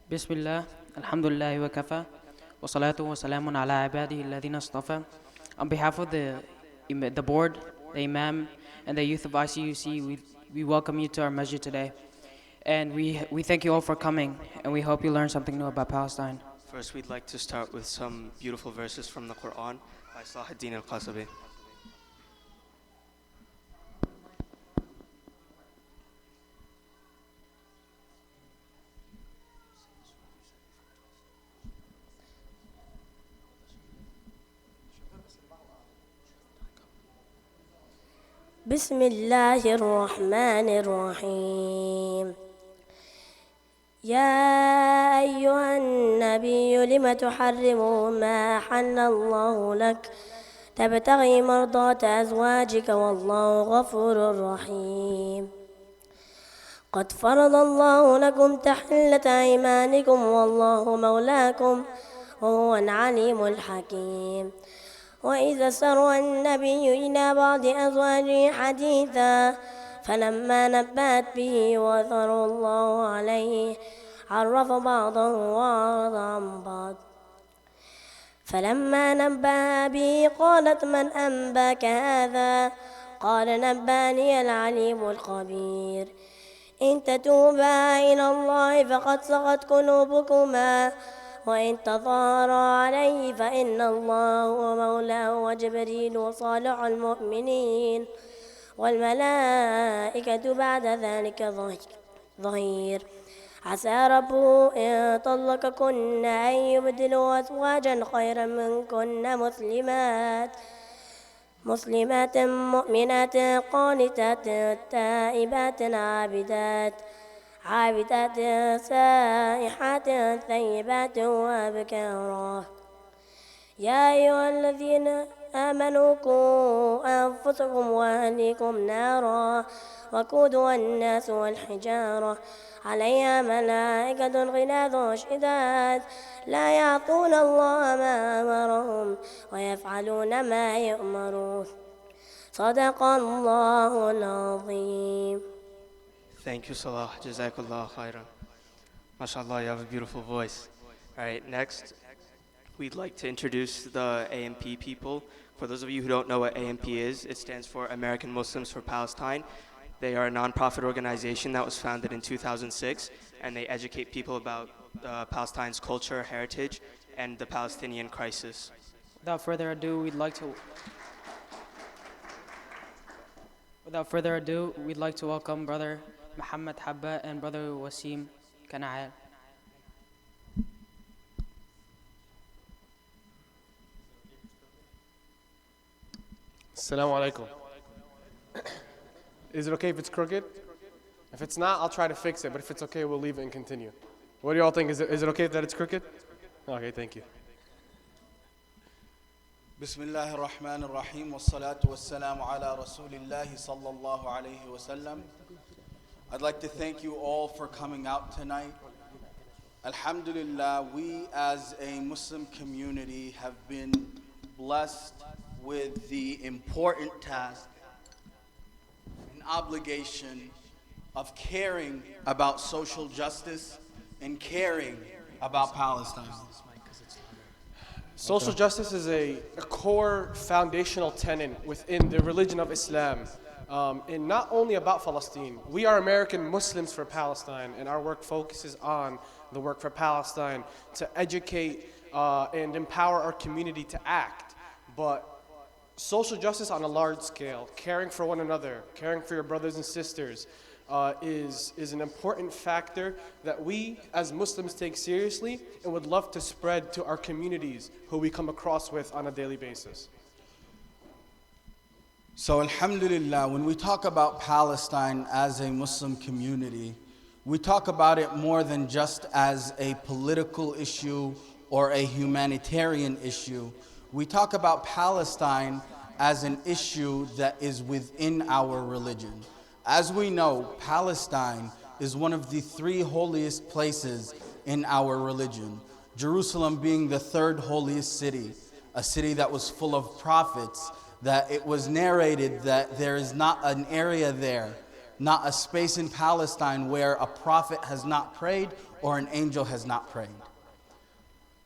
بسم الله الحمد لله وكفى وصلاة وسلام على عباده الذين اصطفى. On behalf of the board, the imam, and the youth of ICUC, we welcome you to our masjid today. And we thank you all for coming, and we hope you learn something new about Palestine. First, we'd like to start with some beautiful verses from the Quran by Salahuddin al-Qasabi. بسم الله الرحمن الرحيم يا أيها النبي لم تحرم ما حل الله لك تبتغي مرضات أزواجك والله غفور رحيم قد فرض الله لكم تحلة أيمانكم والله مولاكم وهو العليم الحكيم وإذا سر النبي إلى بعض أزواجه حديثا فلما نبأت به وأثر الله عليه عرف بعضه وأعرض عن بعض فلما نبأ به قالت من أنباك هذا قال نبأني العليم الخبير إن تتوبا إلى الله فقد صغت قلوبكما وإن تظاهرا عليه فإن الله هو مولاه وجبريل وصالح المؤمنين والملائكة بعد ذلك ظهير عسى ربه إن طلقكن أن يبدله أزواجا خيرا منكن مسلمات مؤمنات قانتات تائبات عابدات سائحات ثيبات وأبكارا يا أيها الذين آمنوا قوا أنفسكم وأهليكم نارا وقودها الناس والحجارة عليها ملائكة غلاظ شداد لا يعصون الله ما أمرهم ويفعلون ما يؤمرون صدق الله العظيم. Thank you, Salah. Jazakallah khairan. MashaAllah, you have a beautiful voice. All right, next, we'd like to introduce the AMP people. For those of you who don't know what AMP is, it stands for American Muslims for Palestine. They are a non-profit organization that was founded in 2006, and they educate people about Palestine's culture, heritage, and the Palestinian crisis. Without further ado, we'd like to welcome Brother Muhammad Habba and Brother Wasim Kana'al. Assalamu alaikum. Is it okay if it's crooked? If it's not, I'll try to fix it, but if it's okay, we'll leave it and continue. What do y'all think? Is it okay that it's crooked? Okay, thank you. بسم الله الرحمن الرحيم والصلاة والسلام على رسول الله صلى الله عليه وسلم. I'd like to thank you all for coming out tonight. Alhamdulillah, we as a Muslim community have been blessed with the important task and obligation of caring about social justice and caring about Palestine. Social justice is a core foundational tenet within the religion of Islam. And not only about Palestine. We are American Muslims for Palestine, and our work focuses on the work for Palestine to educate and empower our community to act. But social justice on a large scale, caring for one another, caring for your brothers and sisters, is an important factor that we as Muslims take seriously and would love to spread to our communities who we come across with on a daily basis. So alhamdulillah, when we talk about Palestine as a Muslim community, we talk about it more than just as a political issue or a humanitarian issue. We talk about Palestine as an issue that is within our religion. As we know, Palestine is one of the three holiest places in our religion. Jerusalem being the third holiest city, a city that was full of prophets, that it was narrated that there is not an area there, not a space in Palestine where a prophet has not prayed or an angel has not prayed.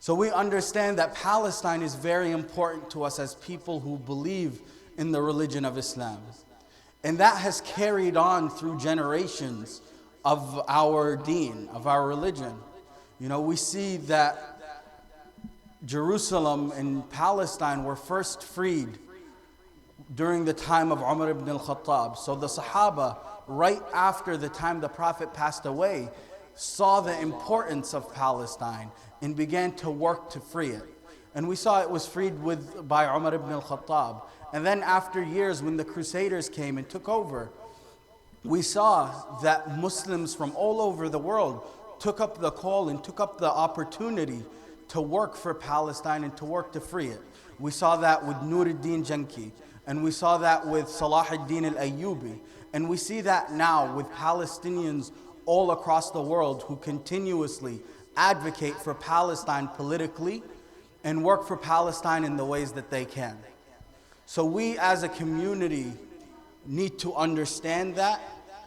So we understand that Palestine is very important to us as people who believe in the religion of Islam. And that has carried on through generations of our deen, of our religion. You know, we see that Jerusalem and Palestine were first freed during the time of Umar ibn al-Khattab. So the Sahaba, right after the time the Prophet passed away, saw the importance of Palestine and began to work to free it. And we saw it was freed by Umar ibn al-Khattab. And then after years, when the Crusaders came and took over, we saw that Muslims from all over the world took up the call and took up the opportunity to work for Palestine and to work to free it. We saw that with Nur ad-Din Janki, and we saw that with Salah ad-Din al-Ayyubi, and we see that now with Palestinians all across the world who continuously advocate for Palestine politically and work for Palestine in the ways that they can. So we as a community need to understand that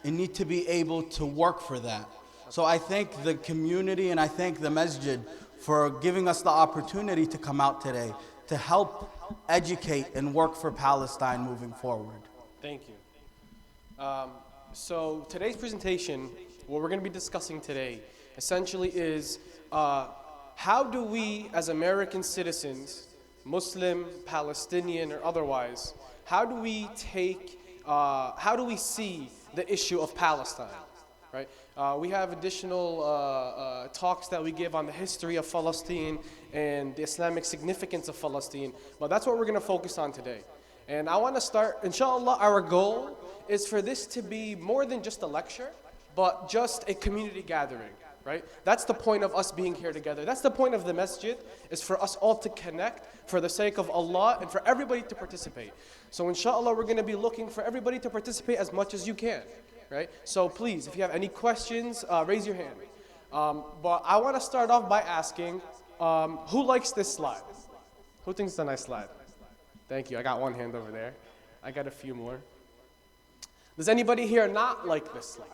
and need to be able to work for that. So I thank the community and I thank the masjid for giving us the opportunity to come out today to help educate and work for Palestine moving forward. Thank you. So today's presentation, what we're going to be discussing today, essentially is how do we as American citizens, Muslim, Palestinian, or otherwise, how do we see the issue of Palestine, right? We have additional talks that we give on the history of Palestine and the Islamic significance of Palestine, but that's what we're going to focus on today. And I want to start, inshallah, our goal is for this to be more than just a lecture, but just a community gathering, right? That's the point of us being here together. That's the point of the masjid, is for us all to connect for the sake of Allah and for everybody to participate. So inshallah, we're going to be looking for everybody to participate as much as you can, right? So please, if you have any questions, raise your hand. But I want to start off by asking, who likes this slide? Who thinks it's a nice slide? Thank you. I got one hand over there. I got a few more. Does anybody here not like this slide?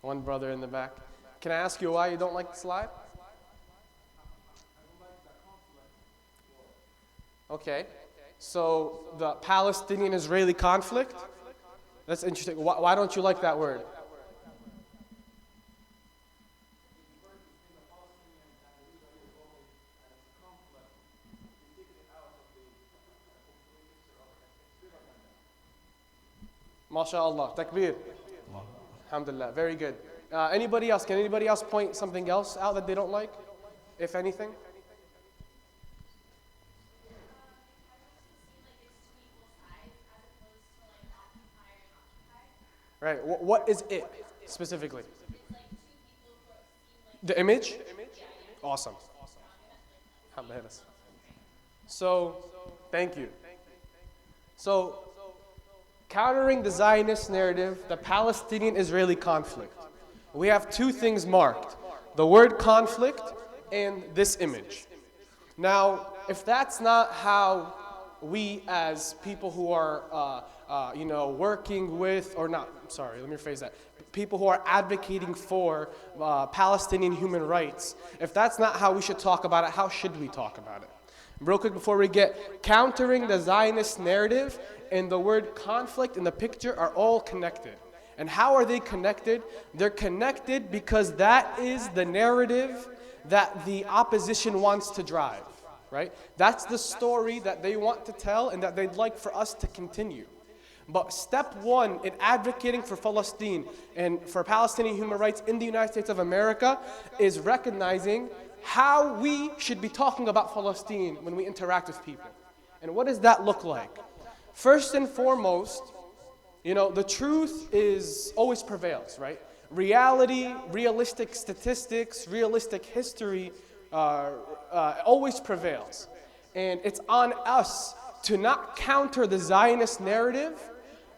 One brother in the back. Can I ask you why you don't like the slide? Okay. So the Palestinian-Israeli conflict? That's interesting. Why don't you like that word? MashaAllah. Takbir. Alhamdulillah. Very good. Anybody else? Can anybody else point something else out that they don't like, if anything? Right. What is it specifically? The image? Awesome. So, thank you. So, countering the Zionist narrative, the Palestinian-Israeli conflict, we have two things marked: the word conflict and this image. Now, if that's not how we as people who are working with, or not, sorry, let me rephrase that, people who are advocating for Palestinian human rights, if that's not how we should talk about it, how should we talk about it? Real quick before we get, countering the Zionist narrative and the word conflict in the picture are all connected. And how are they connected? They're connected because that is the narrative that the opposition wants to drive, right? That's the story that they want to tell and that they'd like for us to continue. But step one in advocating for Palestine and for Palestinian human rights in the United States of America is recognizing how we should be talking about Palestine when we interact with people. And what does that look like? First and foremost, the truth always prevails, right? Reality, realistic statistics, realistic history always prevails. And it's on us to not counter the Zionist narrative,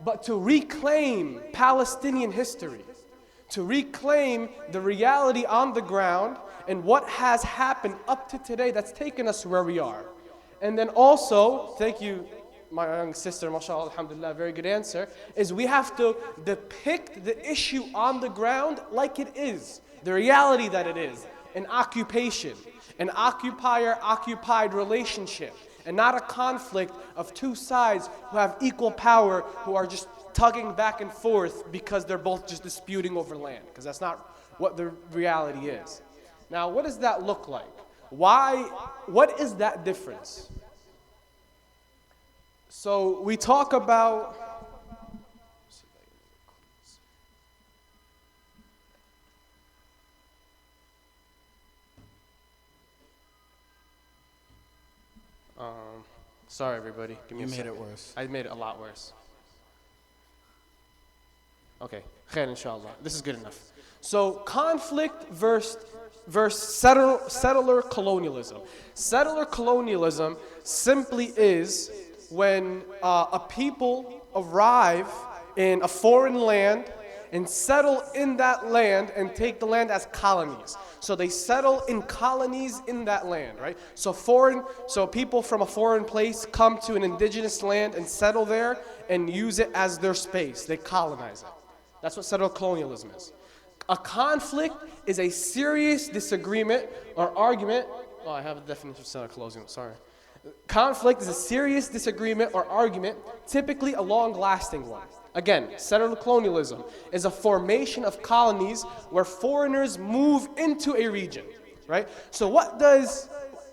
but to reclaim Palestinian history, to reclaim the reality on the ground and what has happened up to today that's taken us where we are. And then also, thank you, my young sister, mashallah, alhamdulillah, very good answer, is we have to depict the issue on the ground like it is, the reality that it is, an occupation, an occupier-occupied relationship, and not a conflict of two sides who have equal power, who are just tugging back and forth because they're both just disputing over land, because that's not what the reality is. Now, what does that look like? What is that difference? So we talk about, sorry everybody, give me a second. You made it worse. I made it a lot worse. Okay, khair inshallah. This is good enough. So conflict versus settler colonialism. Settler colonialism simply is when a people arrive in a foreign land and settle in that land and take the land as colonies. So they settle in colonies in that land, right? So people from a foreign place come to an indigenous land and settle there and use it as their space. They colonize it. That's what settler colonialism is. A conflict is a serious disagreement or argument. Oh, I have a definition of settler colonialism, sorry. Conflict is a serious disagreement or argument, typically a long-lasting one. Again, settler colonialism is a formation of colonies where foreigners move into a region, right? So what does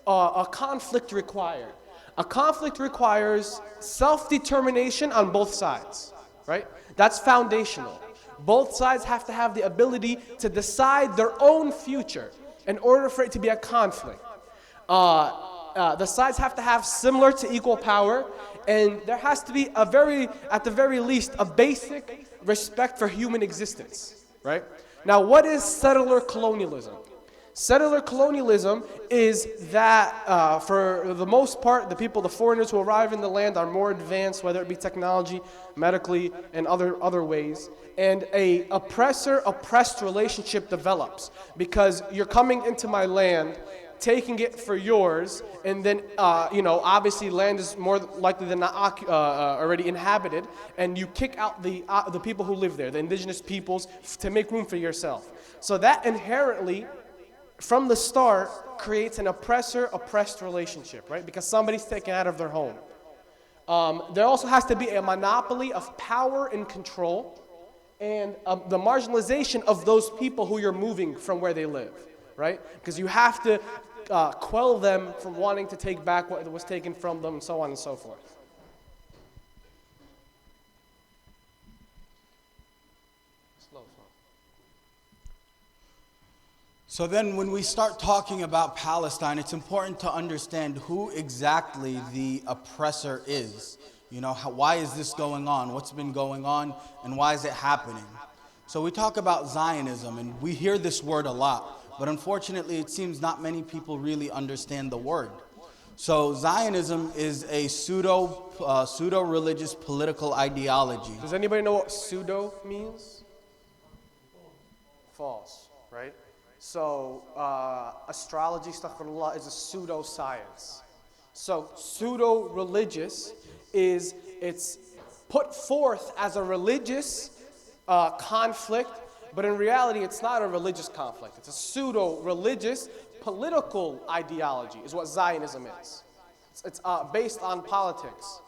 a conflict require? A conflict requires self-determination on both sides, right? That's foundational. Both sides have to have the ability to decide their own future in order for it to be a conflict. The sides have to have similar to equal power, and there has to be at the very least, a basic respect for human existence, right? Now, what is settler colonialism? Settler colonialism is that, for the most part, the foreigners who arrive in the land are more advanced, whether it be technology, medically, and other ways. And a oppressor-oppressed relationship develops because you're coming into my land, taking it for yours, and then, obviously land is more likely than not already inhabited, and you kick out the people who live there, the indigenous peoples, to make room for yourself. So that inherently, from the start, creates an oppressor-oppressed relationship, right? Because somebody's taken out of their home. There also has to be a monopoly of power and control, and the marginalization of those people who you're moving from where they live, right? Because you have to quell them from wanting to take back what was taken from them, and so on and so forth. So then when we start talking about Palestine, it's important to understand who exactly the oppressor is. Why is this going on? What's been going on? And why is it happening? So we talk about Zionism, and we hear this word a lot. But unfortunately, it seems not many people really understand the word. So Zionism is a pseudo-religious political ideology. Does anybody know what pseudo means? False, right? So astrology, astaghfirullah, is a pseudoscience. So pseudo-religious it's put forth as a religious conflict, but in reality it's not a religious conflict. It's a pseudo-religious political ideology is what Zionism is. It's based on politics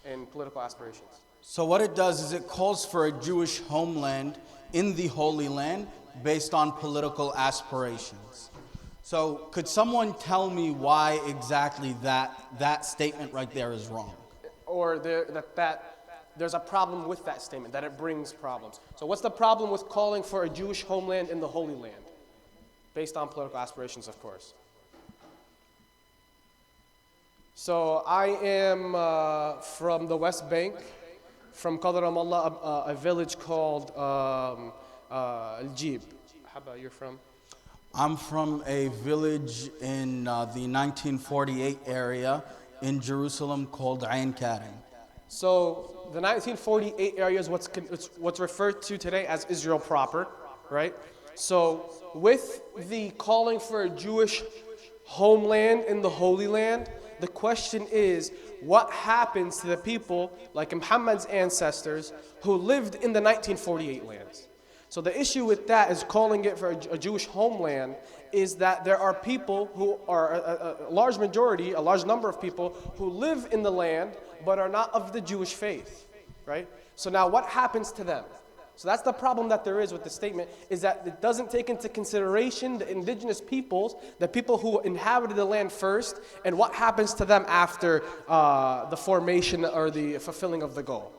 and political aspirations. So what it does is it calls for a Jewish homeland in the Holy Land based on political aspirations. So could someone tell me why exactly that statement right there is wrong? Or there's a problem with that statement, that it brings problems. So what's the problem with calling for a Jewish homeland in the Holy Land? Based on political aspirations, of course. So I am from the West Bank, from Qadr Ramallah, a village called Al-Jib. How about you're from? I'm from a village in the 1948 area in Jerusalem called Ain Karim. So the 1948 area is what's referred to today as Israel proper, right? So with the calling for a Jewish homeland in the Holy Land, The question is, what happens to the people like Muhammad's ancestors who lived in the 1948 lands? So the issue with that is calling it for a Jewish homeland is that there are people who are a large majority, a large number of people who live in the land but are not of the Jewish faith, right? So now what happens to them? So that's the problem that there is with the statement, is that it doesn't take into consideration the indigenous peoples, the people who inhabited the land first, and what happens to them after the formation or the fulfilling of the goal.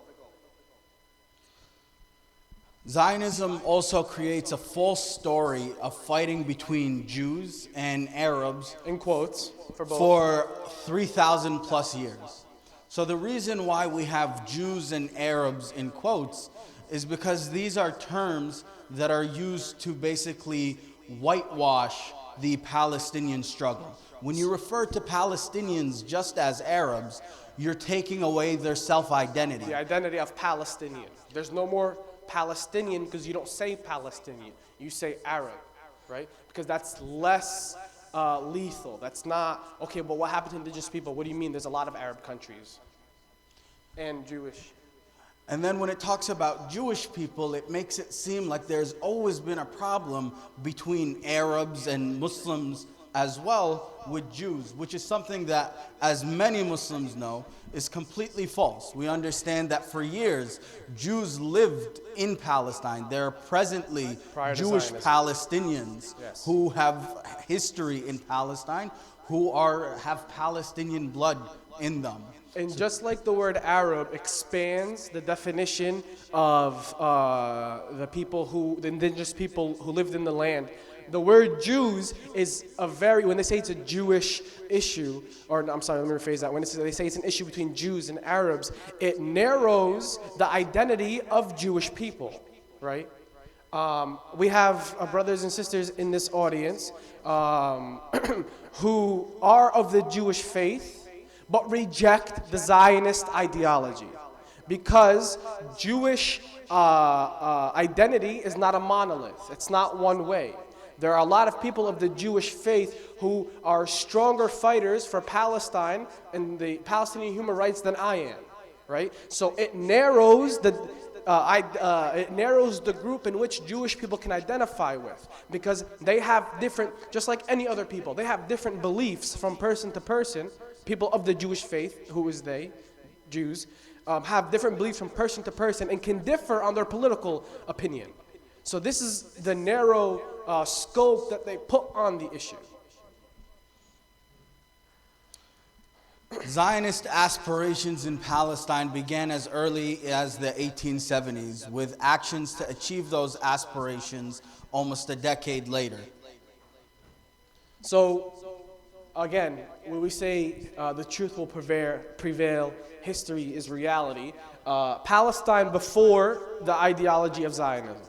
Zionism also creates a false story of fighting between Jews and Arabs, In quotes, for both. for 3,000 plus years. So the reason why we have Jews and Arabs in quotes is because these are terms that are used to basically whitewash the Palestinian struggle. When you refer to Palestinians just as Arabs, you're taking away their self-identity. The identity of Palestinian. There's no more Palestinian because you don't say Palestinian. You say Arab, right? Because that's less lethal. That's not, okay, but what happened to indigenous people? What do you mean? There's a lot of Arab countries and Jewish. And then when it talks about Jewish people, it makes it seem like there's always been a problem between Arabs and Muslims as well with Jews, which is something that, as many Muslims know, is completely false. We understand that for years, Jews lived in Palestine. There are presently Prior to Jewish Zionism. Palestinians Yes. who have history in Palestine, who have Palestinian blood in them. And just like the word Arab expands the definition of the indigenous people who lived in the land, the word Jews is when they say it's a Jewish issue, or I'm sorry, let me rephrase that. When they say it's an issue between Jews and Arabs, it narrows the identity of Jewish people, right? We have brothers and sisters in this audience who are of the Jewish faith, but reject the Zionist ideology, because Jewish identity is not a monolith. It's not one way. There are a lot of people of the Jewish faith who are stronger fighters for Palestine and the Palestinian human rights than I am, right? So it narrows the group in which Jewish people can identify with, because they have different, just like any other people, they have different beliefs from person to person. People of the Jewish faith, who is they, Jews, have different beliefs from person to person and can differ on their political opinion. So this is the narrow scope that they put on the issue. Zionist aspirations in Palestine began as early as the 1870s, with actions to achieve those aspirations almost a decade later. So, again, when we say the truth will prevail, history is reality, Palestine before the ideology of Zionism.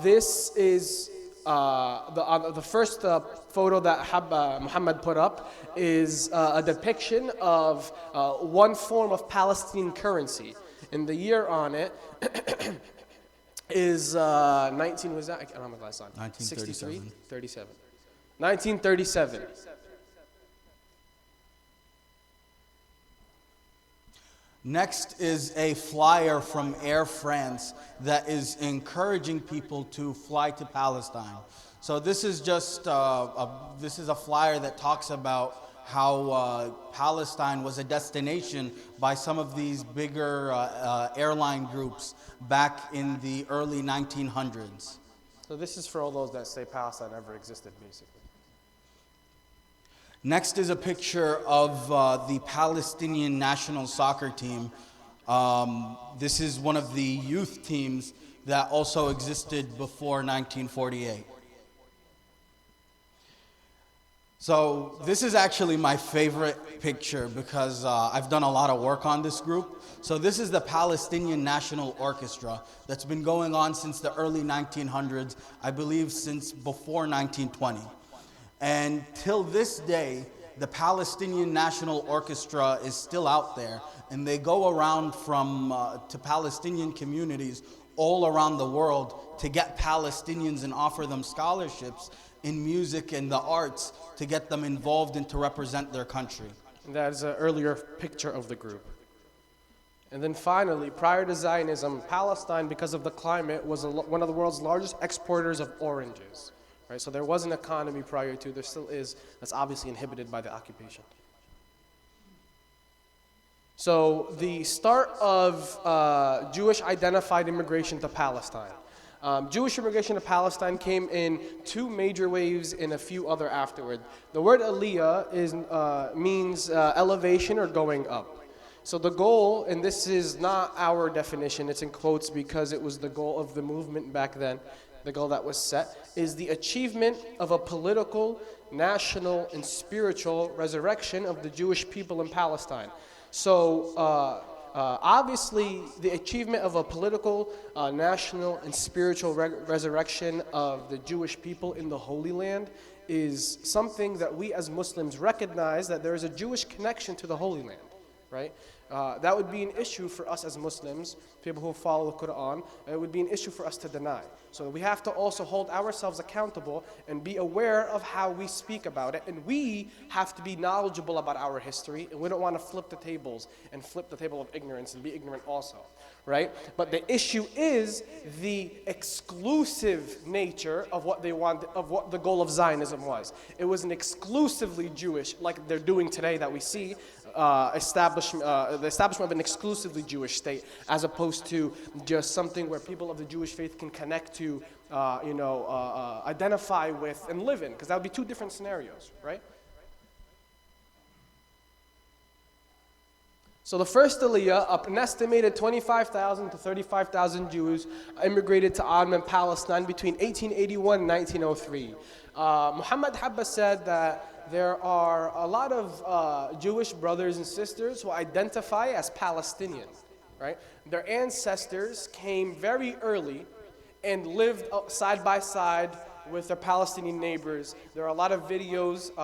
This is the first photo that Muhammad put up is a depiction of one form of Palestinian currency. And the year on it is 19, was that? I don't have my glass on. 1937. 37. 1937. Next is a flyer from Air France that is encouraging people to fly to Palestine. So this is just this is a flyer that talks about how Palestine was a destination by some of these bigger airline groups back in the early 1900s. So this is for all those that say Palestine never existed, basically. Next is a picture of the Palestinian national soccer team. This is one of the youth teams that also existed before 1948. So this is actually my favorite picture because I've done a lot of work on this group. So this is the Palestinian National Orchestra that's been going on since the early 1900s, I believe since before 1920. And till this day, the Palestinian National Orchestra is still out there, and they go around to Palestinian communities all around the world to get Palestinians and offer them scholarships in music and the arts to get them involved and to represent their country. And that is an earlier picture of the group. And then finally, prior to Zionism, Palestine, because of the climate, was one of the world's largest exporters of oranges. Right? So there was an economy prior to, there still is, that's obviously inhibited by the occupation. So the start of Jewish identified immigration to Palestine. Jewish immigration to Palestine came in two major waves and a few other afterward. The word aliyah means elevation or going up. So the goal, and this is not our definition, it's in quotes because it was the goal of the movement back then, the goal that was set, is the achievement of a political, national, and spiritual resurrection of the Jewish people in Palestine. So obviously the achievement of a political, national, and spiritual resurrection of the Jewish people in the Holy Land is something that we as Muslims recognize that there is a Jewish connection to the Holy Land. Right? That would be an issue for us as Muslims, people who follow the Quran. It would be an issue for us to deny. So we have to also hold ourselves accountable and be aware of how we speak about it. And we have to be knowledgeable about our history. And we don't want to flip the tables and flip the table of ignorance and be ignorant also. Right? But the issue is the exclusive nature of what they want, of what the goal of Zionism was. It was an exclusively Jewish, like they're doing today that we see, the establishment of an exclusively Jewish state, as opposed to just something where people of the Jewish faith can connect to, identify with and live in, because that would be two different scenarios, right? So the first aliyah, an estimated 25,000 to 35,000 Jews immigrated to Ottoman Palestine between 1881 and 1903. Muhammad Habba said that there are a lot of Jewish brothers and sisters who identify as Palestinian, right? Their ancestors came very early and lived side by side with their Palestinian neighbors. There are a lot of videos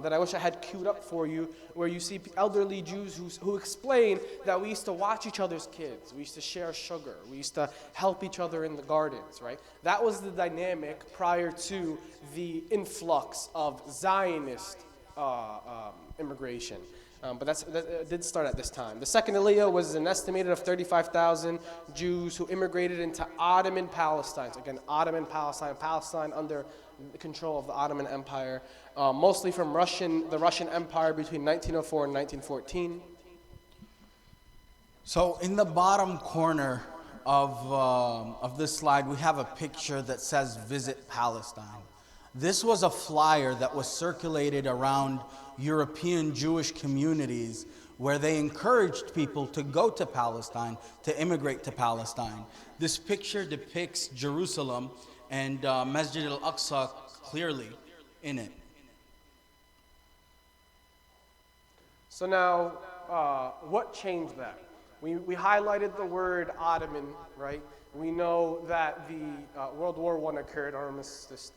that I wish I had queued up for you, where you see elderly Jews who explain that we used to watch each other's kids, we used to share sugar, we used to help each other in the gardens, right? That was the dynamic prior to the influx of Zionist immigration. But that did start at this time. The second aliyah was an estimated of 35,000 Jews who immigrated into Ottoman Palestine. So again, Ottoman Palestine, Palestine under the control of the Ottoman Empire, mostly from the Russian Empire between 1904 and 1914. So in the bottom corner of this slide, we have a picture that says Visit Palestine. This was a flyer that was circulated around European Jewish communities where they encouraged people to go to Palestine, to immigrate to Palestine. This picture depicts Jerusalem and Masjid al-Aqsa clearly in it. So now, what changed that? We highlighted the word Ottoman, right? We know that the World War I occurred, Armistice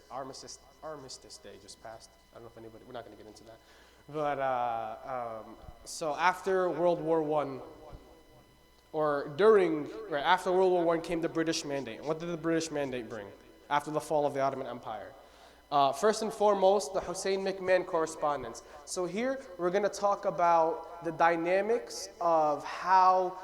Day just passed. I don't know if anybody, we're not going to get into that. But so after World War I, or after World War I came the British Mandate. And what did the British Mandate bring after the fall of the Ottoman Empire? First and foremost, the Hussein McMahon Correspondence. So here we're going to talk about the dynamics of how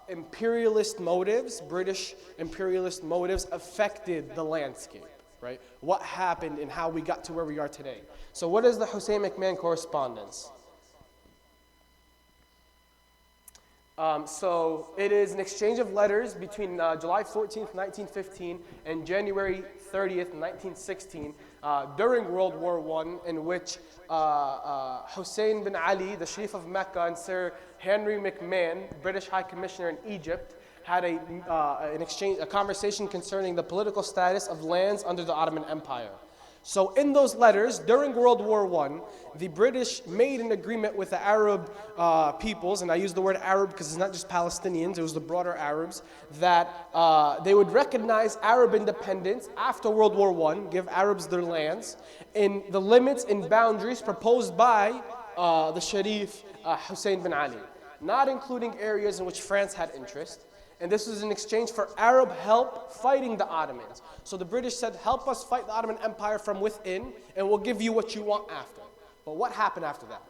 imperialist motives, British imperialist motives, affected the landscape, right? What happened and how we got to where we are today. So what is the Hussein McMahon Correspondence? So it is an exchange of letters between July 14th, 1915 and January 30th, 1916 during World War I, in which Hussein bin Ali, the Sharif of Mecca, and Sir Henry McMahon, British High Commissioner in Egypt, had a conversation concerning the political status of lands under the Ottoman Empire. So in those letters, during World War I, the British made an agreement with the Arab peoples, and I use the word Arab because it's not just Palestinians, it was the broader Arabs, that they would recognize Arab independence after World War I, give Arabs their lands, in the limits and boundaries proposed by the Sharif Hussein bin Ali, not including areas in which France had interest, And this was in exchange for Arab help fighting the Ottomans. So the British said, help us fight the Ottoman Empire from within, and we'll give you what you want after. But what happened after that?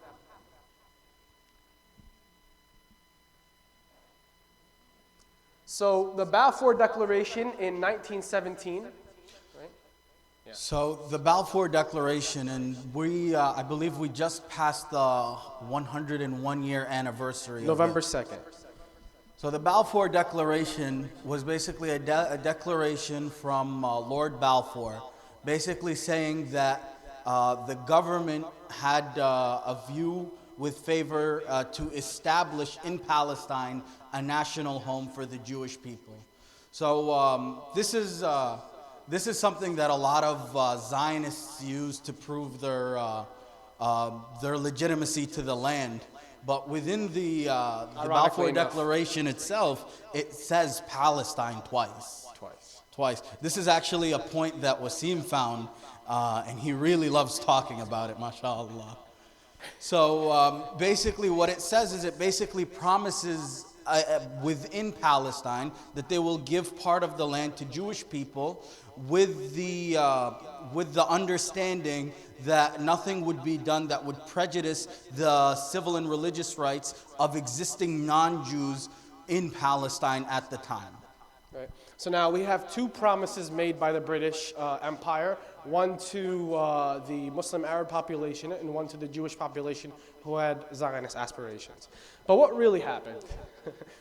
So the Balfour Declaration in 1917. So the Balfour Declaration, and I believe we just passed the 101-year anniversary. November 2nd. So the Balfour Declaration was basically a declaration from Lord Balfour, basically saying that the government had a view with favor to establish in Palestine a national home for the Jewish people. So this is something that a lot of Zionists use to prove their legitimacy to the land. But within the Balfour Declaration itself, it says Palestine twice. Twice. This is actually a point that Wasim found, and he really loves talking about it, mashallah. So basically what it says is it basically promises within Palestine that they will give part of the land to Jewish people with the understanding that nothing would be done that would prejudice the civil and religious rights of existing non-Jews in Palestine at the time. Right. So now we have two promises made by the British Empire, one to the Muslim Arab population and one to the Jewish population who had Zionist aspirations. But what really happened?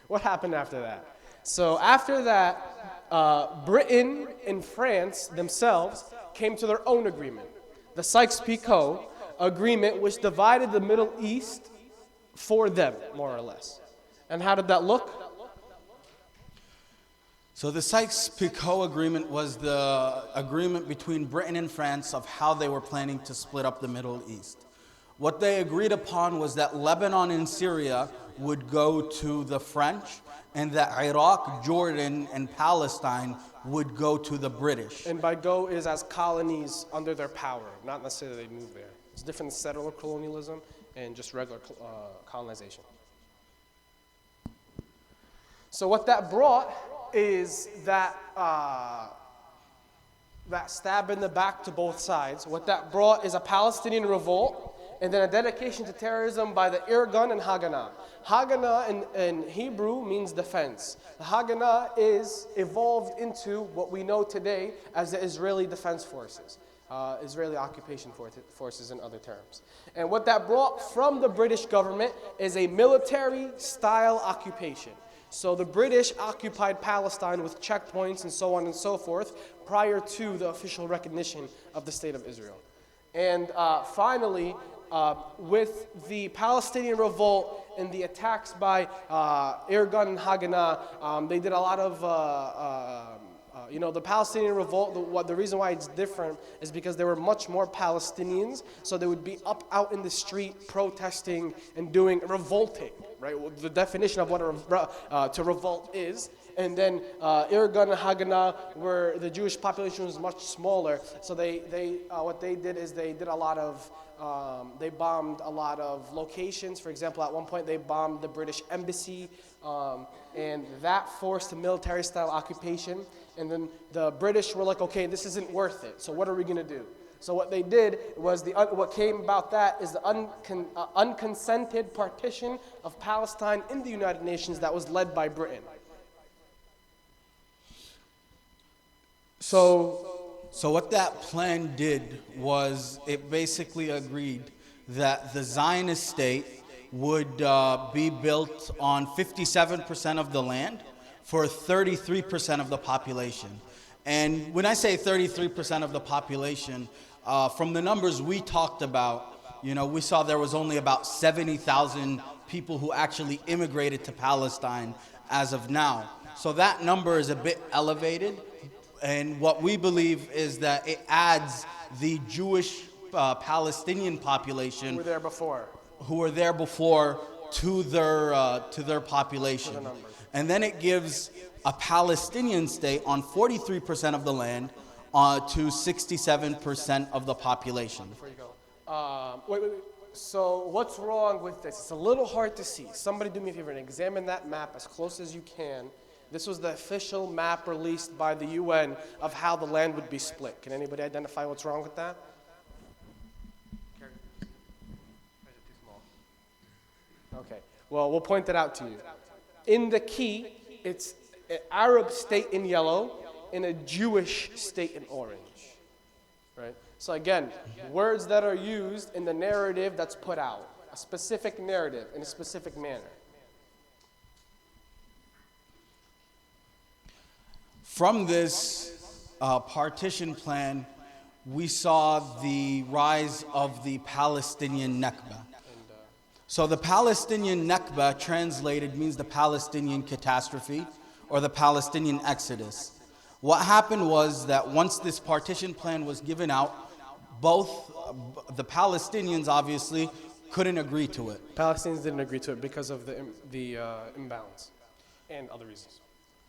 What happened after that? So after that, Britain and France themselves came to their own agreement, the Sykes-Picot agreement, which divided the Middle East for them, more or less. And how did that look? So the Sykes-Picot agreement was the agreement between Britain and France of how they were planning to split up the Middle East. What they agreed upon was that Lebanon and Syria would go to the French, and that Iraq, Jordan, and Palestine would go to the British. And by go is as colonies under their power, not necessarily they move there. It's different than settler colonialism and just regular colonization. So what that brought is that that stab in the back to both sides. What that brought is a Palestinian revolt and then a dedication to terrorism by the Irgun and Haganah. Haganah in Hebrew means defense. The Haganah is evolved into what we know today as the Israeli Defense Forces, Israeli occupation forces in other terms. And what that brought from the British government is a military-style occupation. So the British occupied Palestine with checkpoints and so on and so forth prior to the official recognition of the State of Israel. And finally, with the Palestinian revolt and the attacks by Irgun and Haganah, they did a lot of, the Palestinian revolt, the reason why it's different is because there were much more Palestinians, so they would be out in the street protesting and revolting, right? The definition of what to revolt is. And then Irgun and Haganah, where the Jewish population was much smaller, so what they did is they did a lot of, they bombed a lot of locations. For example, at one point they bombed the British embassy, and that forced a military-style occupation. And then the British were like, okay, this isn't worth it, so what are we going to do? So what they did was, what came about that is the unconsented partition of Palestine in the United Nations that was led by Britain. So what that plan did was it basically agreed that the Zionist state would be built on 57% of the land for 33% of the population. And when I say 33% of the population, from the numbers we talked about, we saw there was only about 70,000 people who actually immigrated to Palestine as of now. So that number is a bit elevated. And what we believe is that it adds the Jewish Palestinian population who were there before to their population. And then it gives a Palestinian state on 43% of the land to 67% of the population. Before you go, wait. So what's wrong with this? It's a little hard to see. Somebody do me a favor and examine that map as close as you can. This was the official map released by the UN of how the land would be split. Can anybody identify what's wrong with that? Okay, well, we'll point it out to you. In the key, it's an Arab state in yellow and a Jewish state in orange, right? So again, words that are used in the narrative that's put out, a specific narrative in a specific manner. From this partition plan, we saw the rise of the Palestinian Nakba. So the Palestinian Nakba, translated, means the Palestinian catastrophe or the Palestinian exodus. What happened was that once this partition plan was given out, both the Palestinians obviously couldn't agree to it. Palestinians didn't agree to it because of the imbalance and other reasons.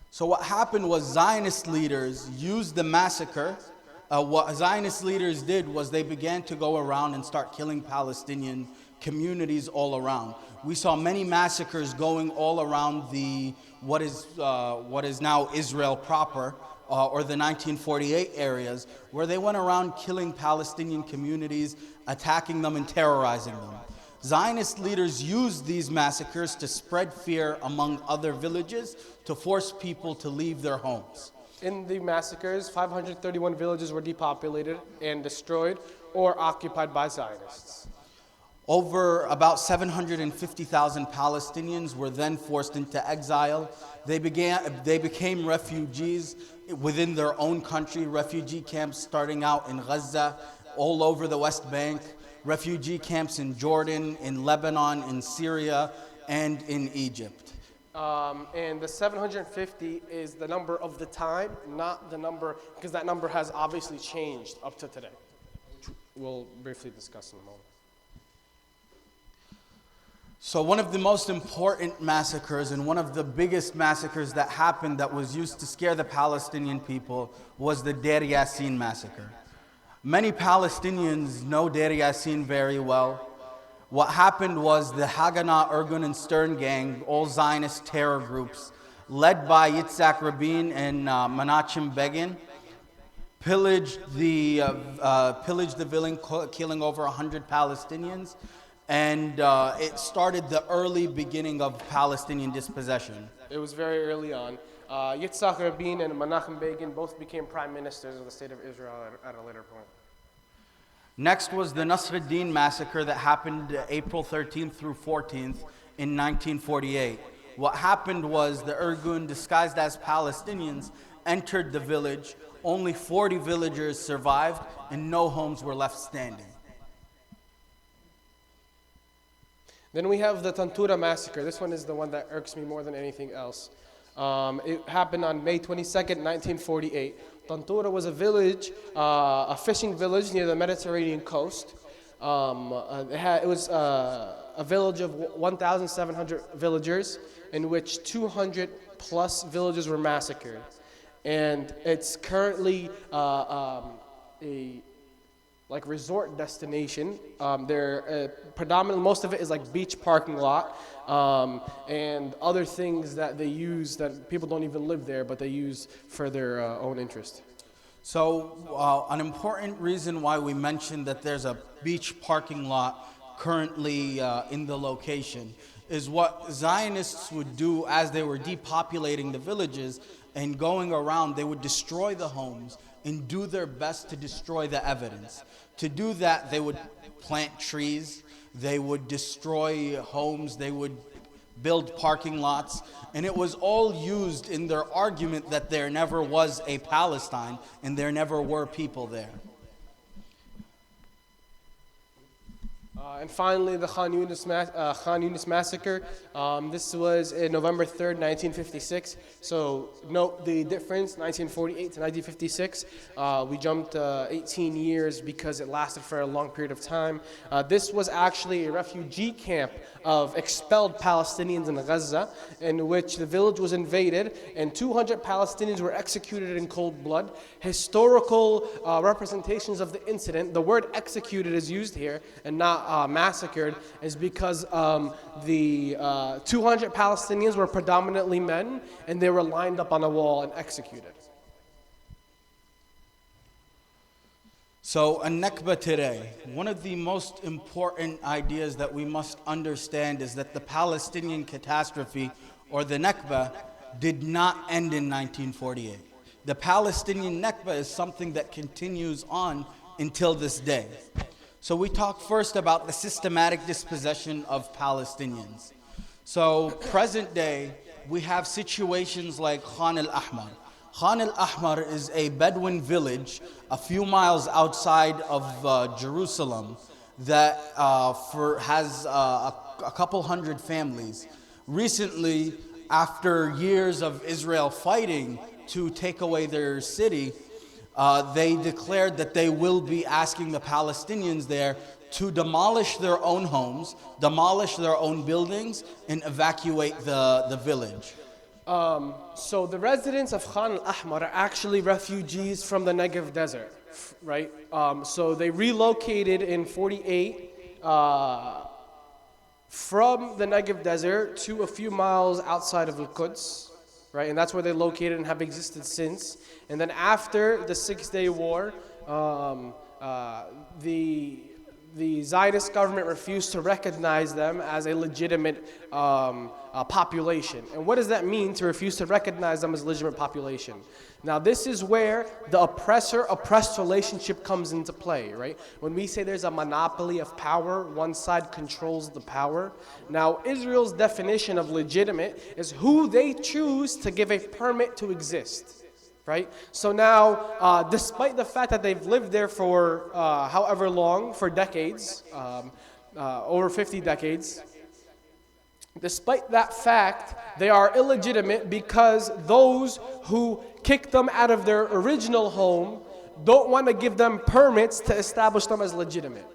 So what happened was Zionist leaders used the massacre. What Zionist leaders did was they began to go around and start killing Palestinian communities all around. We saw many massacres going all around what is now Israel proper, or the 1948 areas, where they went around killing Palestinian communities, attacking them and terrorizing them. Zionist leaders used these massacres to spread fear among other villages, to force people to leave their homes. In the massacres, 531 villages were depopulated and destroyed or occupied by Zionists. Over about 750,000 Palestinians were then forced into exile. They became refugees within their own country, refugee camps starting out in Gaza, all over the West Bank, refugee camps in Jordan, in Lebanon, in Syria, and in Egypt. And the 750 is the number of the time, not the number, because that number has obviously changed up to today, which we'll briefly discuss in a moment. So one of the most important massacres and one of the biggest massacres that happened that was used to scare the Palestinian people was the Deir Yassin massacre. Many Palestinians know Deir Yassin very well. What happened was the Haganah, Irgun, and Stern gang, all Zionist terror groups, led by Yitzhak Rabin and Menachem Begin, pillaged the village, killing over 100 Palestinians. And it started the early beginning of Palestinian dispossession. It was very early on. Yitzhak Rabin and Menachem Begin both became prime ministers of the state of Israel at a later point. Next was the Nasruddin massacre that happened April 13th through 14th in 1948. What happened was the Irgun, disguised as Palestinians, entered the village. Only 40 villagers survived and no homes were left standing. Then we have the Tantura massacre. This one is the one that irks me more than anything else. It happened on May 22nd, 1948. Tantura was a village, a fishing village near the Mediterranean coast. It was a village of 1,700 villagers, in which 200 plus villages were massacred. And it's currently a resort destination. Predominantly, most of it is like beach parking lot and other things that they use that people don't even live there, but they use for their own interest. So an important reason why we mentioned that there's a beach parking lot currently in the location is what Zionists would do as they were depopulating the villages and going around. They would destroy the homes and do their best to destroy the evidence. To do that, they would plant trees, they would destroy homes, they would build parking lots, and it was all used in their argument that there never was a Palestine and there never were people there. And finally, the Khan Yunis massacre. This was in November 3rd, 1956. So note the difference, 1948 to 1956. We jumped 18 years because it lasted for a long period of time. This was actually a refugee camp of expelled Palestinians in Gaza, in which the village was invaded and 200 Palestinians were executed in cold blood. Historical representations of the incident, the word executed is used here and not massacred is because the 200 Palestinians were predominantly men, and they were lined up on a wall and executed. So, a Nakba today, one of the most important ideas that we must understand is that the Palestinian catastrophe, or the Nakba, did not end in 1948. The Palestinian Nakba is something that continues on until this day. So we talk first about the systematic dispossession of Palestinians. So present day, we have situations like Khan al-Ahmar. Khan al-Ahmar is a Bedouin village a few miles outside of Jerusalem that has a couple hundred families. Recently, after years of Israel fighting to take away their city, they declared that they will be asking the Palestinians there to demolish their own homes, demolish their own buildings, and evacuate the village. So the residents of Khan al-Ahmar are actually refugees from the Negev desert, right? So they relocated in 48 from the Negev desert to a few miles outside of Al-Quds, right? And that's where they located and have existed since. And then after the 6-Day War, the Zionist government refused to recognize them as a legitimate population. And what does that mean, to refuse to recognize them as a legitimate population? Now, this is where the oppressor-oppressed relationship comes into play, right? When we say there's a monopoly of power, one side controls the power. Now, Israel's definition of legitimate is who they choose to give a permit to exist, right? So now, despite the fact that they've lived there for however long, for decades, over 50 decades, despite that fact, they are illegitimate because those who kicked them out of their original home don't want to give them permits to establish them as legitimate.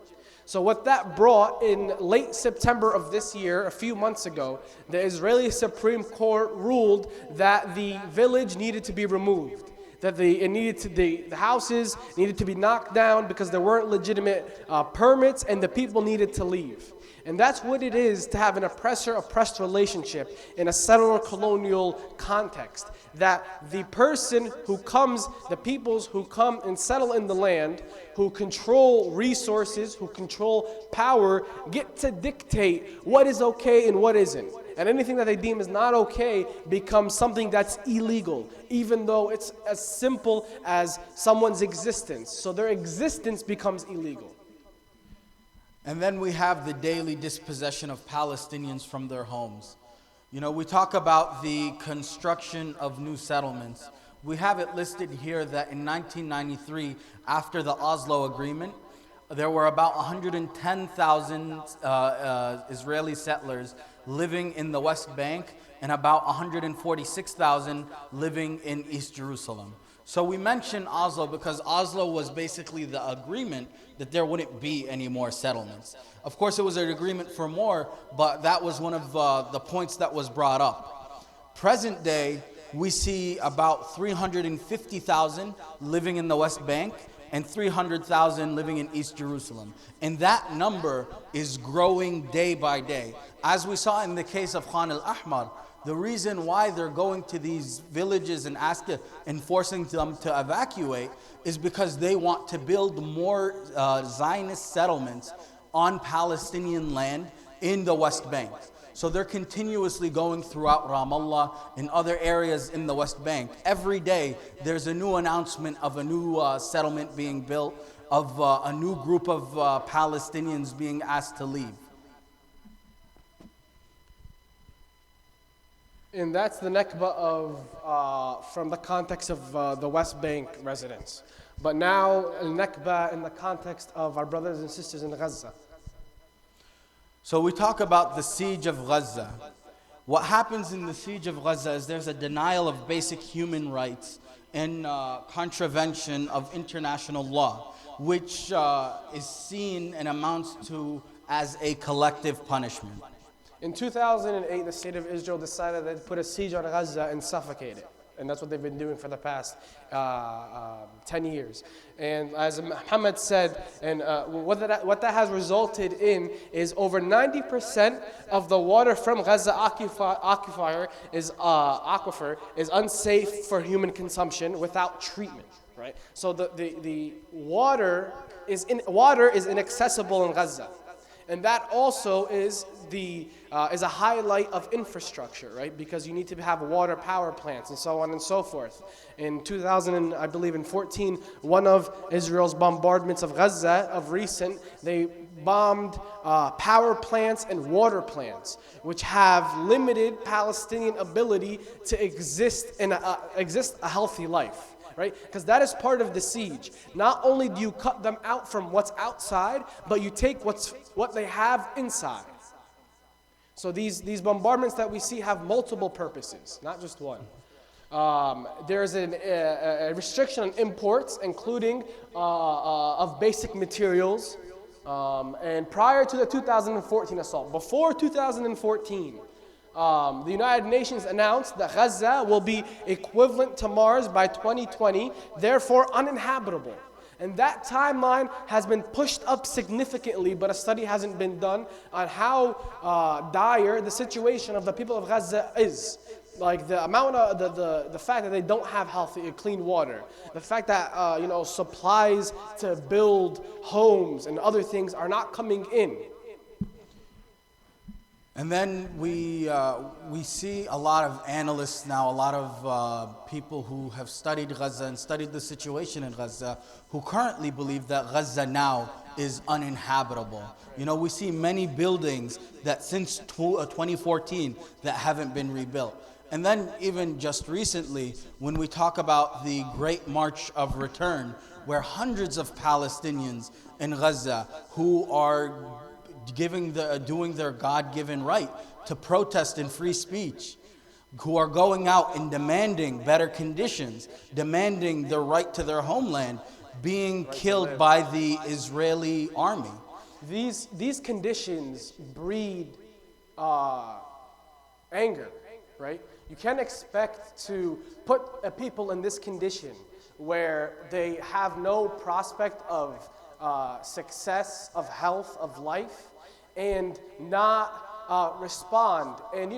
So what that brought in late September of this year, a few months ago, the Israeli Supreme Court ruled that the village needed to be removed. That the houses needed to be knocked down because there weren't legitimate permits, and the people needed to leave. And that's what it is to have an oppressor-oppressed relationship in a settler colonial context. That the person who comes, the peoples who come and settle in the land, who control resources, who control power, get to dictate what is okay and what isn't. And anything that they deem is not okay becomes something that's illegal, even though it's as simple as someone's existence. So their existence becomes illegal. And then we have the daily dispossession of Palestinians from their homes. You know, we talk about the construction of new settlements. We have it listed here that in 1993, after the Oslo Agreement, there were about 110,000 Israeli settlers living in the West Bank and about 146,000 living in East Jerusalem. So we mention Oslo because Oslo was basically the agreement that there wouldn't be any more settlements. Of course, it was an agreement for more, but that was one of the points that was brought up. Present day, we see about 350,000 living in the West Bank and 300,000 living in East Jerusalem. And that number is growing day by day. As we saw in the case of Khan al-Ahmar, the reason why they're going to these villages and forcing them to evacuate is because they want to build more Zionist settlements on Palestinian land in the West Bank. So they're continuously going throughout Ramallah and other areas in the West Bank. Every day there's a new announcement of a new settlement being built, of a new group of Palestinians being asked to leave. And that's the Nakba of, from the context of the West Bank residents. But now, Nakba in the context of our brothers and sisters in Gaza. So we talk about the siege of Gaza. What happens in the siege of Gaza is there's a denial of basic human rights and contravention of international law, which is seen and amounts to as a collective punishment. In 2008, the state of Israel decided they'd put a siege on Gaza and suffocate it. And that's what they've been doing for the past 10 years. And as Muhammad said, and what that has resulted in is over 90% of the water from Gaza aquifer is unsafe for human consumption without treatment. Right? So the water is inaccessible in Gaza. And that also is a highlight of infrastructure, right? Because you need to have water power plants and so on and so forth. In 2014, one of Israel's bombardments of Gaza of recent, they bombed power plants and water plants, which have limited Palestinian ability to exist a healthy life. Right? Because that is part of the siege. Not only do you cut them out from what's outside, but you take what they have inside. So these bombardments that we see have multiple purposes, not just one. There's a restriction on imports, including of basic materials. And prior to the 2014 assault, before 2014, the United Nations announced that Gaza will be equivalent to Mars by 2020, therefore uninhabitable. And that timeline has been pushed up significantly, but a study hasn't been done on how dire the situation of the people of Gaza is. Like the amount of the fact that they don't have healthy, clean water, the fact that supplies to build homes and other things are not coming in. And then we see a lot of analysts now, a lot of people who have studied Gaza and studied the situation in Gaza, who currently believe that Gaza now is uninhabitable. We see many buildings that since 2014 that haven't been rebuilt. And then even just recently, when we talk about the Great March of Return, where hundreds of Palestinians in Gaza who are doing their God-given right to protest in free speech, who are going out and demanding better conditions, demanding the right to their homeland, being killed by the Israeli army. These conditions breed anger, right? You can't expect to put people in this condition where they have no prospect of success, of health, of life, and not respond. And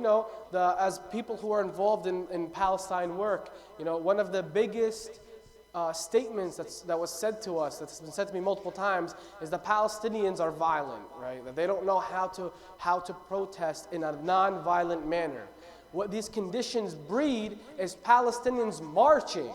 as people who are involved in Palestine work, one of the biggest statements that was said to us, that's been said to me multiple times, is the Palestinians are violent, right? That they don't know how to protest in a non-violent manner. What these conditions breed is Palestinians marching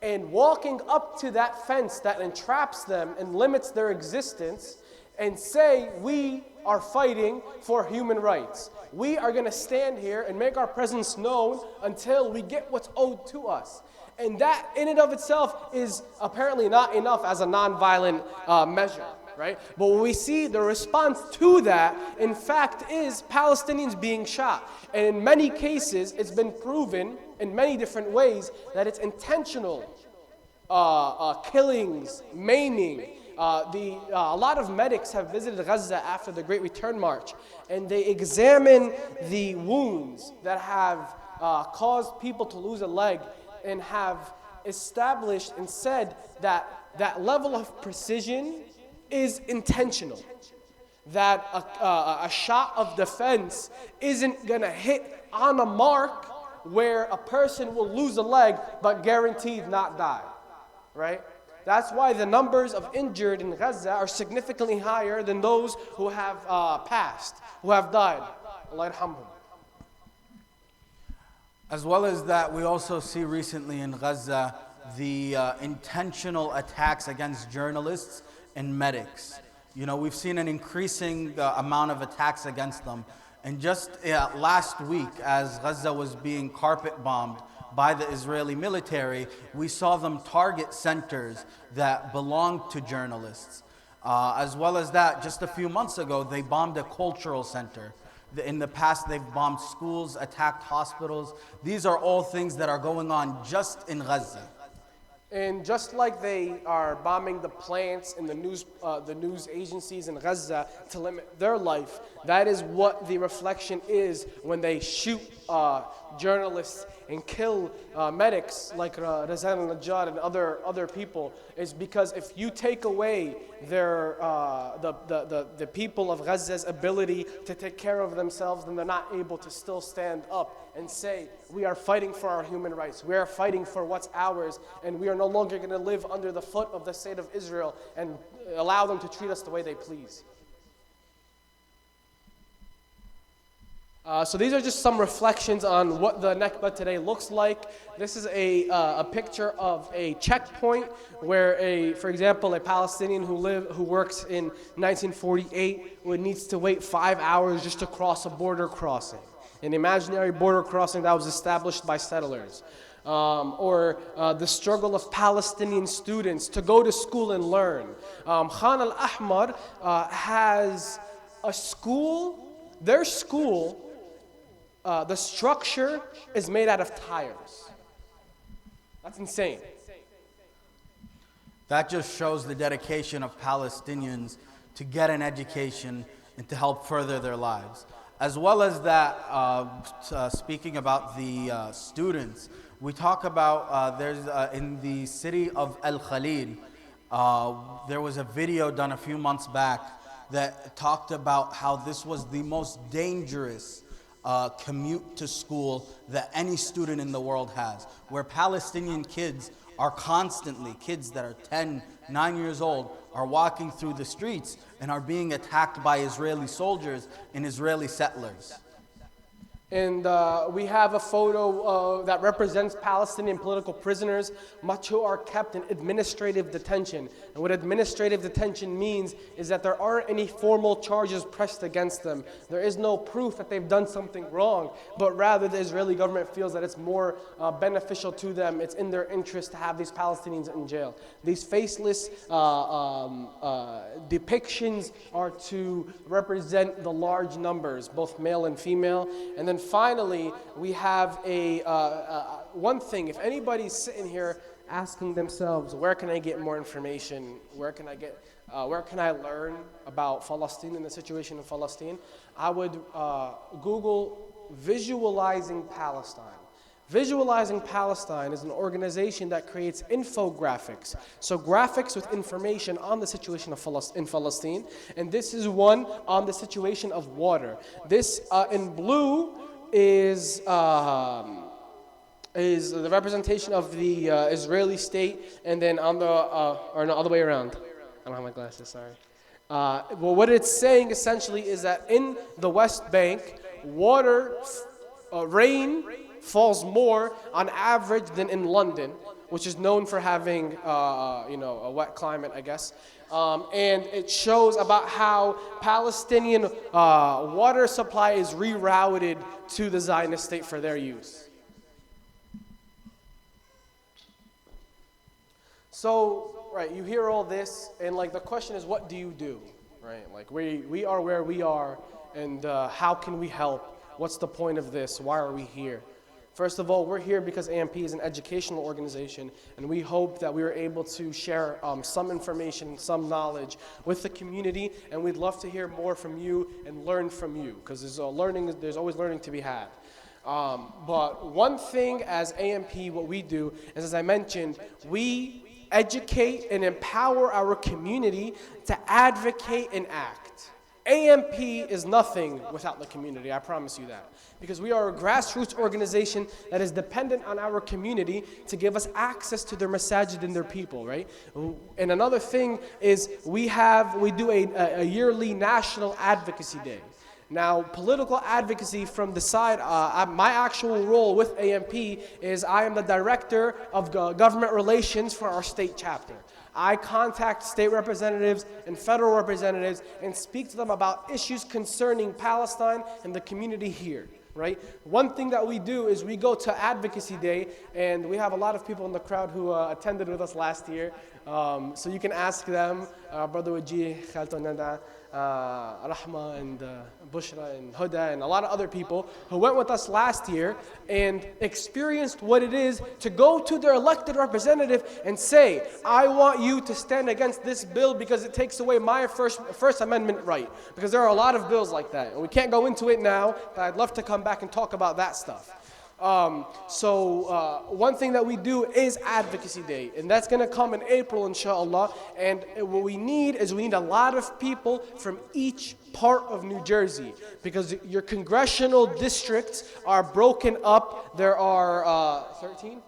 and walking up to that fence that entraps them and limits their existence and say, we are fighting for human rights. We are going to stand here and make our presence known until we get what's owed to us. And that in and of itself is apparently not enough as a nonviolent measure, right? But what we see, the response to that, in fact, is Palestinians being shot. And in many cases, it's been proven in many different ways that it's intentional killings, maiming. A lot of medics have visited Gaza after the Great Return March, and they examine the wounds that have caused people to lose a leg, and have established and said that that level of precision is intentional. That a shot of defense isn't going to hit on a mark where a person will lose a leg but guaranteed not die, right? That's why the numbers of injured in Gaza are significantly higher than those who have passed, who have died. Allah yarhamhum. As well as that, we also see recently in Gaza the intentional attacks against journalists and medics. We've seen an increasing amount of attacks against them. And just last week, as Gaza was being carpet bombed by the Israeli military, we saw them target centers that belonged to journalists. As well as that, just a few months ago, they bombed a cultural center. In the past, they've bombed schools, attacked hospitals. These are all things that are going on just in Gaza. And just like they are bombing the plants and the news agencies in Gaza to limit their life, that is what the reflection is when they shoot journalists and kill medics like Razan al-Najjar and other people is because if you take away their the people of Gaza's ability to take care of themselves, then they're not able to still stand up and say, we are fighting for our human rights, we are fighting for what's ours, and we are no longer going to live under the foot of the state of Israel and allow them to treat us the way they please. So these are just some reflections on what the Nakba today looks like. This is a picture of a checkpoint where for example, a Palestinian who works in 1948 needs to wait 5 hours just to cross a border crossing, an imaginary border crossing that was established by settlers. Or the struggle of Palestinian students to go to school and learn. Khan al-Ahmar has a school, their school, the structure is made out of tires. That's insane. That just shows the dedication of Palestinians to get an education and to help further their lives. As well as that, speaking about the students, we talk about in the city of El Khalil, there was a video done a few months back that talked about how this was the most dangerous commute to school that any student in the world has, where Palestinian kids are constantly, kids that are 10, 9 years old, are walking through the streets and are being attacked by Israeli soldiers and Israeli settlers. And we have a photo that represents Palestinian political prisoners, much who are kept in administrative detention. And what administrative detention means is that there aren't any formal charges pressed against them. There is no proof that they've done something wrong, but rather the Israeli government feels that it's more beneficial to them. It's in their interest to have these Palestinians in jail. These faceless depictions are to represent the large numbers, both male and female. And then finally, we have one thing. If anybody's sitting here asking themselves, where can I get more information? Where can I learn about Palestine and the situation in Palestine? I would Google Visualizing Palestine. Visualizing Palestine is an organization that creates infographics, so graphics with information on the situation in Palestine, and this is one on the situation of water. This in blue is the representation of the Israeli state, and then on the or no, other way around. I don't have my glasses. Sorry. Well, what it's saying essentially is that in the West Bank, rain falls more on average than in London, which is known for having a wet climate, I guess. And it shows about how Palestinian water supply is rerouted to the Zionist state for their use. So, right, you hear all this, and like the question is, what do you do, right? Like we are where we are, and how can we help? What's the point of this? Why are we here? First of all, we're here because AMP is an educational organization, and we hope that we are able to share some information, some knowledge with the community, and we'd love to hear more from you and learn from you, because there's always learning to be had. But one thing as AMP, what we do is, as I mentioned, we educate and empower our community to advocate and act. AMP is nothing without the community, I promise you that. Because we are a grassroots organization that is dependent on our community to give us access to their masajid and their people, right? And another thing is we do a yearly national advocacy day. Now, political advocacy from the side, my actual role with AMP is I am the director of government relations for our state chapter. I contact state representatives and federal representatives and speak to them about issues concerning Palestine and the community here, right? One thing that we do is we go to Advocacy Day, and we have a lot of people in the crowd who attended with us last year. So you can ask them, Brother Wajih, Khalto Nada, Rahma, and Bushra, and Huda, and a lot of other people who went with us last year and experienced what it is to go to their elected representative and say, I want you to stand against this bill because it takes away my First Amendment right. Because there are a lot of bills like that, and we can't go into it now, but I'd love to come back and talk about that stuff. One thing that we do is Advocacy Day, and that's going to come in April, inshallah. And what we need is a lot of people from each part of New Jersey, because your congressional districts are broken up. There are 13?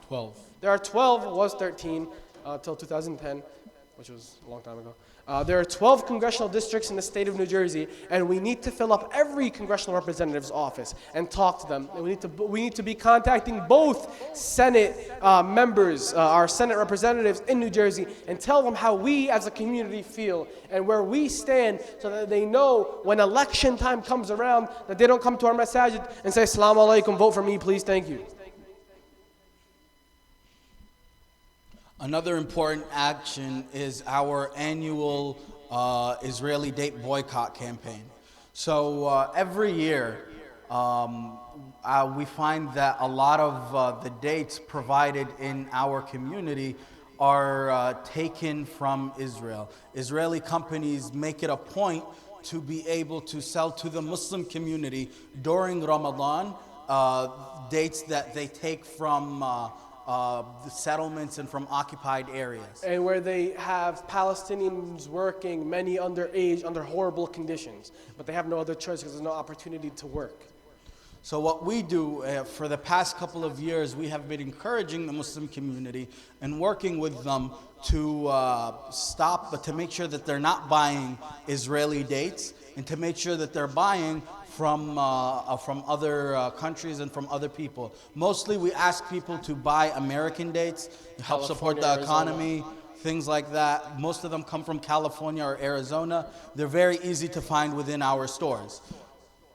12. There are 12, it was 13 till 2010, which was a long time ago. There are 12 congressional districts in the state of New Jersey, and we need to fill up every congressional representative's office and talk to them. And we need to be contacting both Senate members, our Senate representatives in New Jersey, and tell them how we as a community feel and where we stand, so that they know when election time comes around that they don't come to our masajid and say, "Assalamu alaikum, vote for me, please, thank you." Another important action is our annual Israeli date boycott campaign. So every year we find that a lot of the dates provided in our community are taken from Israel. Israeli companies make it a point to be able to sell to the Muslim community during Ramadan dates that they take from the settlements and from occupied areas. And where they have Palestinians working, many underage, under horrible conditions. But they have no other choice because there's no opportunity to work. So what we do for the past couple of years, we have been encouraging the Muslim community and working with them to stop, but to make sure that they're not buying Israeli dates, and to make sure that they're buying from other countries and from other people. Mostly we ask people to buy American dates, to help support the economy, things like that. Most of them come from California or Arizona. They're very easy to find within our stores.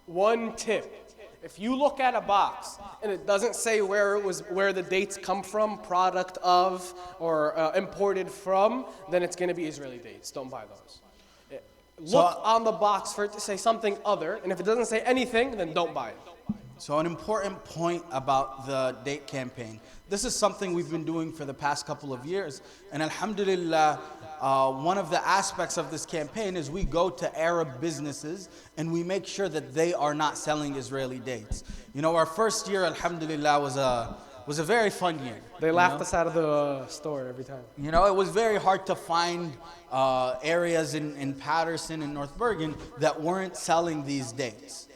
One tip: if you look at a box and it doesn't say where the dates come from, product of, or imported from, then it's going to be Israeli dates. Don't buy those. Look on the box for it to say something other, and if it doesn't say anything, then don't buy it. So an important point about the date campaign. This is something we've been doing for the past couple of years, and alhamdulillah, one of the aspects of this campaign is we go to Arab businesses and we make sure that they are not selling Israeli dates. You know, our first year, alhamdulillah, was a very fun year. They laughed us out of the store every time. You know, it was very hard to find areas in Patterson and North Bergen that weren't selling these dates.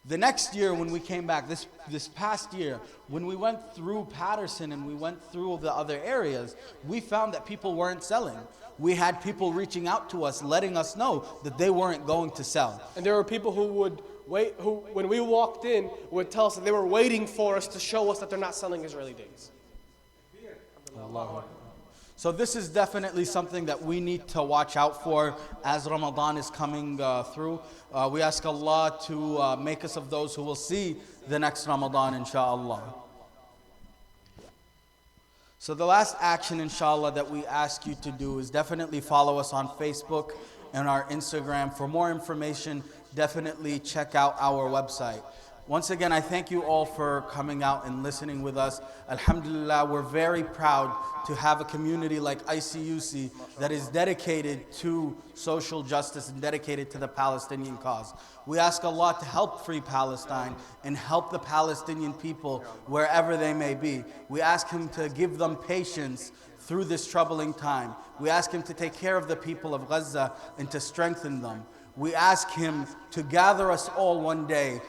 The next year when we came back, this past year, when we went through Patterson and we went through the other areas, we found that people weren't selling. We had people reaching out to us, letting us know that they weren't going to sell. And there were people who would wait, who when we walked in would tell us that they were waiting for us to show us that they're not selling Israeli dates. So this is definitely something that we need to watch out for as Ramadan is coming through. We ask Allah to make us of those who will see the next Ramadan, inshallah. So the last action, inshallah, that we ask you to do is definitely follow us on Facebook and our Instagram. For more information, definitely check out our website. Once again, I thank you all for coming out and listening with us. Alhamdulillah, we're very proud to have a community like ICUC that is dedicated to social justice and dedicated to the Palestinian cause. We ask Allah to help free Palestine and help the Palestinian people wherever they may be. We ask Him to give them patience through this troubling time. We ask Him to take care of the people of Gaza and to strengthen them. We ask Him to gather us all one day